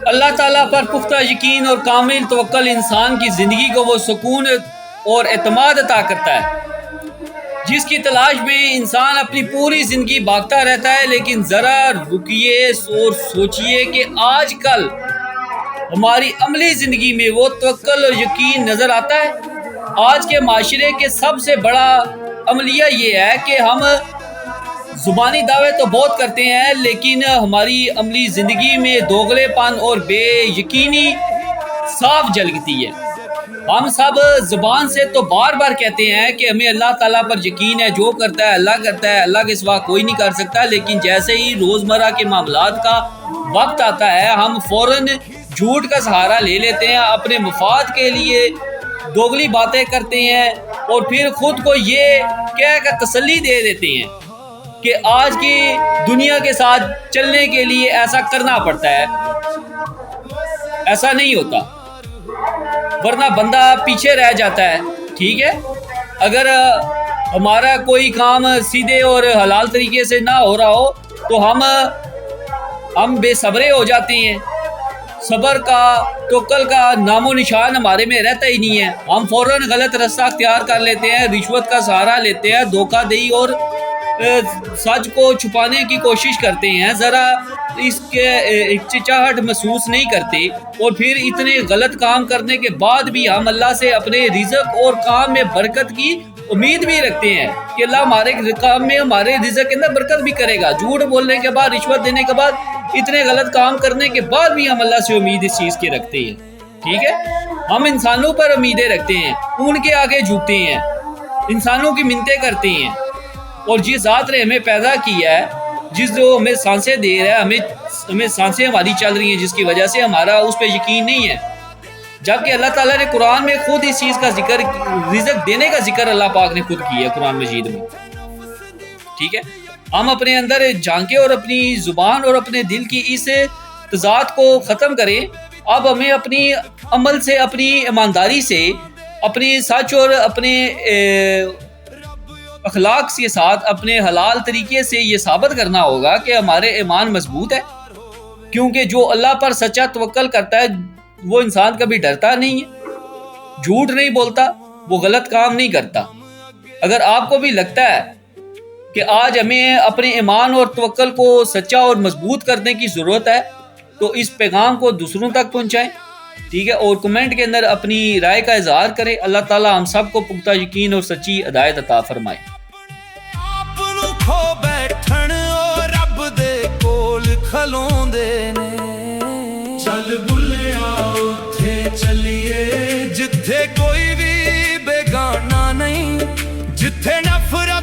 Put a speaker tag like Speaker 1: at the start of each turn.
Speaker 1: اللہ تعالیٰ پر پختہ یقین اور کامل توکل انسان کی زندگی کو وہ سکون اور اعتماد عطا کرتا ہے جس کی تلاش میں انسان اپنی پوری زندگی بھاگتا رہتا ہے۔ لیکن ذرا رکیے اور سوچئے کہ آج کل ہماری عملی زندگی میں وہ توکل اور یقین نظر آتا ہے؟ آج کے معاشرے کے سب سے بڑا عملیہ یہ ہے کہ ہم زبانی دعوے تو بہت کرتے ہیں، لیکن ہماری عملی زندگی میں دوغلے پن اور بے یقینی صاف جھلکتی ہے۔ ہم سب زبان سے تو بار بار کہتے ہیں کہ ہمیں اللہ تعالیٰ پر یقین ہے، جو کرتا ہے کرتا ہے، اللہ کے سوا کوئی نہیں کر سکتا، لیکن جیسے ہی روزمرہ کے معاملات کا وقت آتا ہے ہم فوراً جھوٹ کا سہارا لے لیتے ہیں، اپنے مفاد کے لیے دوگلی باتیں کرتے ہیں اور پھر خود کو یہ کہہ کر تسلی دے دیتے ہیں کہ آج کی دنیا کے ساتھ چلنے کے لیے ایسا کرنا پڑتا ہے۔ ایسا نہیں ہوتا، ورنہ بندہ پیچھے رہ جاتا ہے۔ ٹھیک ہے، اگر ہمارا کوئی کام سیدھے اور حلال طریقے سے نہ ہو رہا ہو تو ہم بے صبرے ہو جاتے ہیں، صبر کا توکل کا نام و نشان ہمارے میں رہتا ہی نہیں ہے، ہم فوراً غلط رستہ اختیار کر لیتے ہیں، رشوت کا سہارا لیتے ہیں، دھوکہ دہی اور سچ کو چھپانے کی کوشش کرتے ہیں، ذرا اس کے ہچکچاہٹ محسوس نہیں کرتے، اور پھر اتنے غلط کام کرنے کے بعد بھی ہم اللہ سے اپنے رزق اور کام میں برکت کی امید بھی رکھتے ہیں کہ اللہ ہمارے کام میں ہمارے رزق کے اندر برکت بھی کرے گا۔ جھوٹ بولنے کے بعد، رشوت دینے کے بعد، اتنے غلط کام کرنے کے بعد بھی ہم اللہ سے امید اس چیز کی رکھتے ہیں۔ ٹھیک ہے، ہم انسانوں پر امیدیں رکھتے ہیں، ان کے آگے جھکتے ہیں، انسانوں کی منتیں کرتے ہیں، اور جس ذات نے ہمیں پیدا کیا ہے، جس جو ہمیں سانسیں دے رہا ہے، ہمیں سانسیں ہماری چل رہی ہیں، جس کی وجہ سے ہمارا اس پہ یقین نہیں ہے، جبکہ اللہ تعالیٰ نے قرآن میں خود اس چیز کا ذکر، رزق دینے کا ذکر اللہ پاک نے خود کیا ہے قرآن مجید میں۔ ٹھیک ہے، ہم اپنے اندر جھانکیں اور اپنی زبان اور اپنے دل کی اس تضاد کو ختم کریں۔ اب ہمیں اپنی عمل سے، اپنی ایمانداری سے، اپنی سچ اور اپنے اخلاق کے ساتھ، اپنے حلال طریقے سے یہ ثابت کرنا ہوگا کہ ہمارے ایمان مضبوط ہے، کیونکہ جو اللہ پر سچا توکل کرتا ہے وہ انسان کبھی ڈرتا نہیں ہے، جھوٹ نہیں بولتا، وہ غلط کام نہیں کرتا۔ اگر آپ کو بھی لگتا ہے کہ آج ہمیں اپنے ایمان اور توکل کو سچا اور مضبوط کرنے کی ضرورت ہے تو اس پیغام کو دوسروں تک پہنچائیں۔ ٹھیک ہے، اور کمنٹ کے اندر اپنی رائے کا اظہار کریں۔ اللہ تعالیٰ ہم سب کو پختہ یقین اور سچی ہدایت عطا فرمائے۔
Speaker 2: چل بلیا اٹھے چلیے جتھے کوئی بھی بیگانہ نہیں، جتھے نفرت